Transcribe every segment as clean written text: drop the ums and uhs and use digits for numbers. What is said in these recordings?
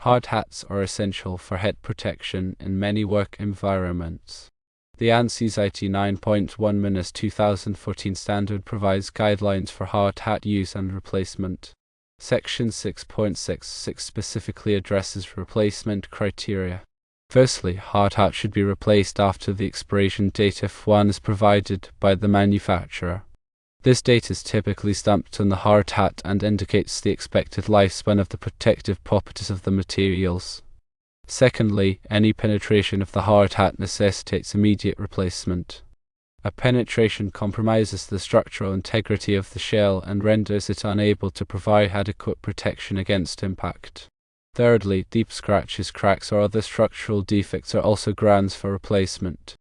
Hard hats are essential for head protection in many work environments. The ANSI Z89.1-2014 standard provides guidelines for hard hat use and replacement. Section 6.66 specifically addresses replacement criteria. Firstly, hard hat should be replaced after the expiration date if one is provided by the manufacturer. This date is typically stamped on the hard hat and indicates the expected lifespan of the protective properties of the materials. Secondly, any penetration of the hard hat necessitates immediate replacement. A penetration compromises the structural integrity of the shell and renders it unable to provide adequate protection against impact. Thirdly, deep scratches, cracks, or other structural defects are also grounds for replacement.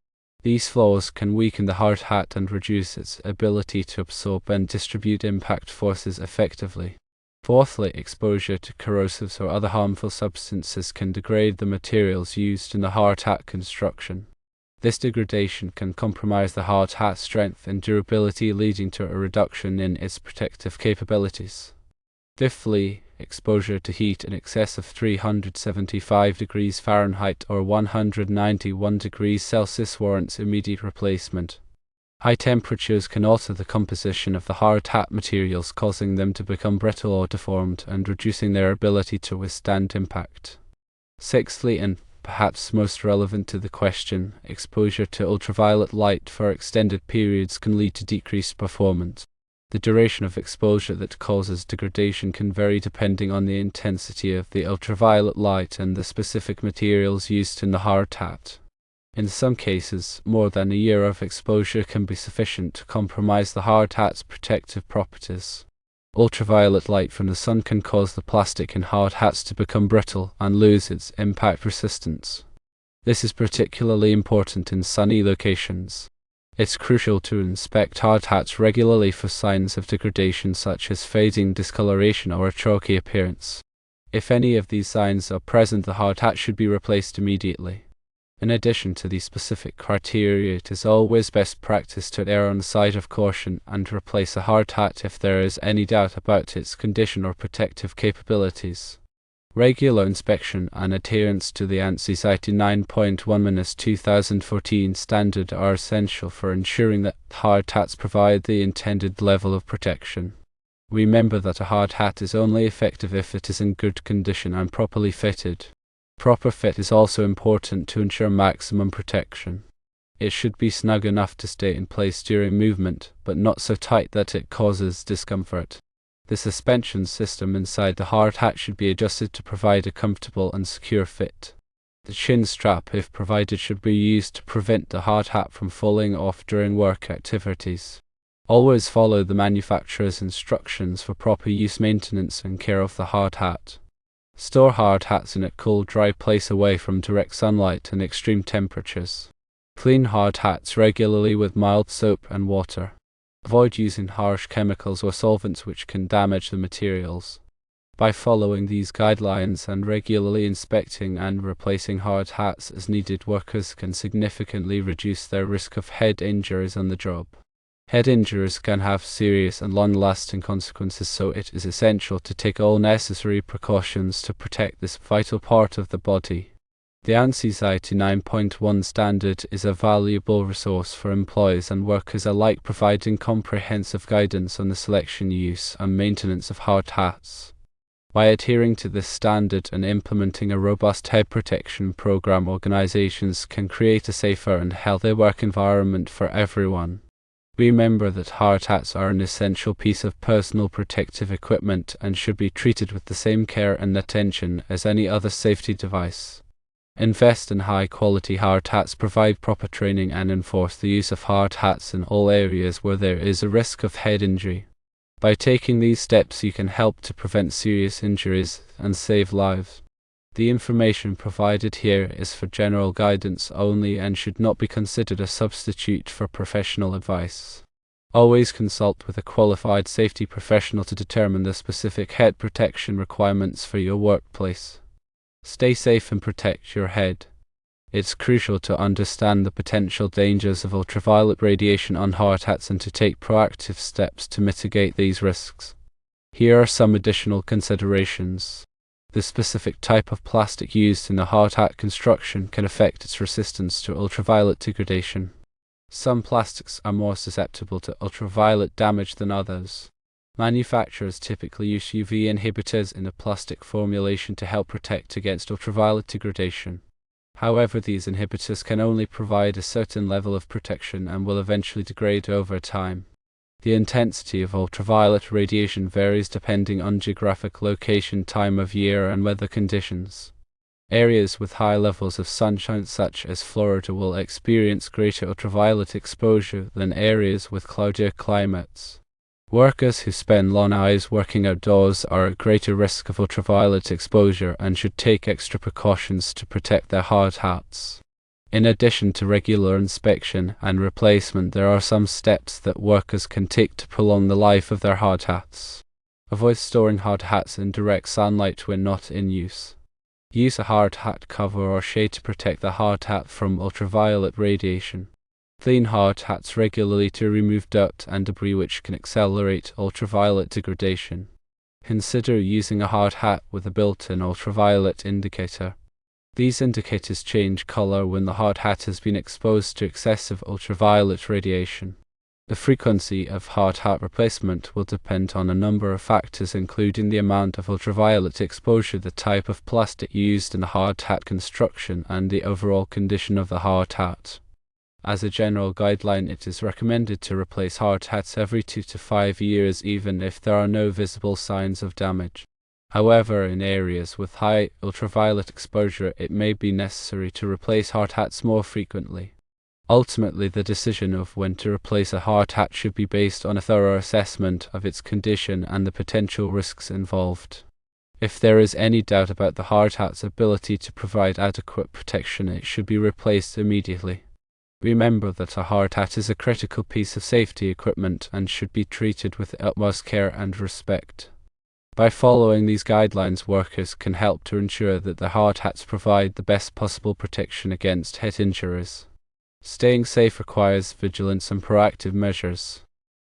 These flaws can weaken the hard hat and reduce its ability to absorb and distribute impact forces effectively. Fourthly, exposure to corrosives or other harmful substances can degrade the materials used in the hard hat construction. This degradation can compromise the hard hat's strength and durability, leading to a reduction in its protective capabilities. Fifthly, exposure to heat in excess of 375 degrees Fahrenheit or 191 degrees Celsius warrants immediate replacement. High temperatures can alter the composition of the hard hat materials, causing them to become brittle or deformed and reducing their ability to withstand impact. Sixthly, and perhaps most relevant to the question, exposure to ultraviolet light for extended periods can lead to decreased performance. The duration of exposure that causes degradation can vary depending on the intensity of the ultraviolet light and the specific materials used in the hard hat. In some cases, more than a year of exposure can be sufficient to compromise the hard hat's protective properties. Ultraviolet light from the sun can cause the plastic in hard hats to become brittle and lose its impact resistance. This is particularly important in sunny locations. It's crucial to inspect hard hats regularly for signs of degradation such as fading, discoloration, or a chalky appearance. If any of these signs are present, the hard hat should be replaced immediately. In addition to these specific criteria, it is always best practice to err on the side of caution and replace a hard hat if there is any doubt about its condition or protective capabilities. Regular inspection and adherence to the ANSI Z89.1-2014 standard are essential for ensuring that hard hats provide the intended level of protection. Remember that a hard hat is only effective if it is in good condition and properly fitted. Proper fit is also important to ensure maximum protection. It should be snug enough to stay in place during movement, but not so tight that it causes discomfort. The suspension system inside the hard hat should be adjusted to provide a comfortable and secure fit. The chin strap, if provided, should be used to prevent the hard hat from falling off during work activities. Always follow the manufacturer's instructions for proper use, maintenance, and care of the hard hat. Store hard hats in a cool, dry place away from direct sunlight and extreme temperatures. Clean hard hats regularly with mild soap and water. Avoid using harsh chemicals or solvents which can damage the materials. By following these guidelines and regularly inspecting and replacing hard hats as needed, workers can significantly reduce their risk of head injuries on the job. Head injuries can have serious and long-lasting consequences, so it is essential to take all necessary precautions to protect this vital part of the body. The ANSI Z89.1 standard is a valuable resource for employees and workers alike, providing comprehensive guidance on the selection, use, and maintenance of hard hats. By adhering to this standard and implementing a robust head protection program, organizations can create a safer and healthier work environment for everyone. Remember that hard hats are an essential piece of personal protective equipment and should be treated with the same care and attention as any other safety device. Invest in high-quality hard hats, provide proper training, and enforce the use of hard hats in all areas where there is a risk of head injury. By taking these steps, you can help to prevent serious injuries and save lives. The information provided here is for general guidance only and should not be considered a substitute for professional advice. Always consult with a qualified safety professional to determine the specific head protection requirements for your workplace. Stay safe and protect your head. It's crucial to understand the potential dangers of ultraviolet radiation on hard hats and to take proactive steps to mitigate these risks. Here are some additional considerations. The specific type of plastic used in the hard hat construction can affect its resistance to ultraviolet degradation. Some plastics are more susceptible to ultraviolet damage than others. Manufacturers typically use UV inhibitors in a plastic formulation to help protect against ultraviolet degradation. However, these inhibitors can only provide a certain level of protection and will eventually degrade over time. The intensity of ultraviolet radiation varies depending on geographic location, time of year, and weather conditions. Areas with high levels of sunshine, such as Florida, will experience greater ultraviolet exposure than areas with cloudier climates. Workers who spend long hours working outdoors are at greater risk of ultraviolet exposure and should take extra precautions to protect their hard hats. In addition to regular inspection and replacement, there are some steps that workers can take to prolong the life of their hard hats. Avoid storing hard hats in direct sunlight when not in use. Use a hard hat cover or shade to protect the hard hat from ultraviolet radiation. Clean hard hats regularly to remove dirt and debris which can accelerate ultraviolet degradation. Consider using a hard hat with a built-in ultraviolet indicator. These indicators change color when the hard hat has been exposed to excessive ultraviolet radiation. The frequency of hard hat replacement will depend on a number of factors, including the amount of ultraviolet exposure, the type of plastic used in the hard hat construction, and the overall condition of the hard hat. As a general guideline, it is recommended to replace hard hats every 2 to 5 years, even if there are no visible signs of damage. However, in areas with high ultraviolet exposure, it may be necessary to replace hard hats more frequently. Ultimately, the decision of when to replace a hard hat should be based on a thorough assessment of its condition and the potential risks involved. If there is any doubt about the hard hat's ability to provide adequate protection, it should be replaced immediately. Remember that a hard hat is a critical piece of safety equipment and should be treated with the utmost care and respect. By following these guidelines, workers can help to ensure that the hard hats provide the best possible protection against head injuries. Staying safe requires vigilance and proactive measures.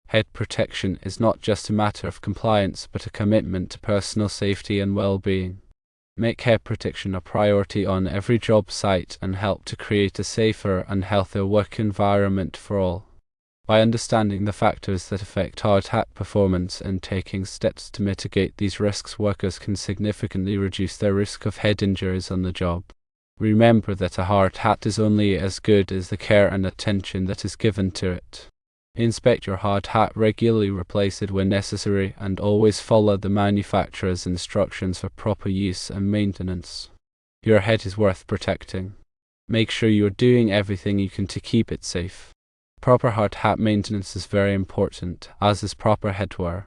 Head protection is not just a matter of compliance, but a commitment to personal safety and well-being. Make head protection a priority on every job site and help to create a safer and healthier work environment for all. By understanding the factors that affect hard hat performance and taking steps to mitigate these risks, workers can significantly reduce their risk of head injuries on the job. Remember that a hard hat is only as good as the care and attention that is given to it. Inspect your hard hat regularly, replace it when necessary, and always follow the manufacturer's instructions for proper use and maintenance. Your head is worth protecting. Make sure you are doing everything you can to keep it safe. Proper hard hat maintenance is very important, as is proper headwear.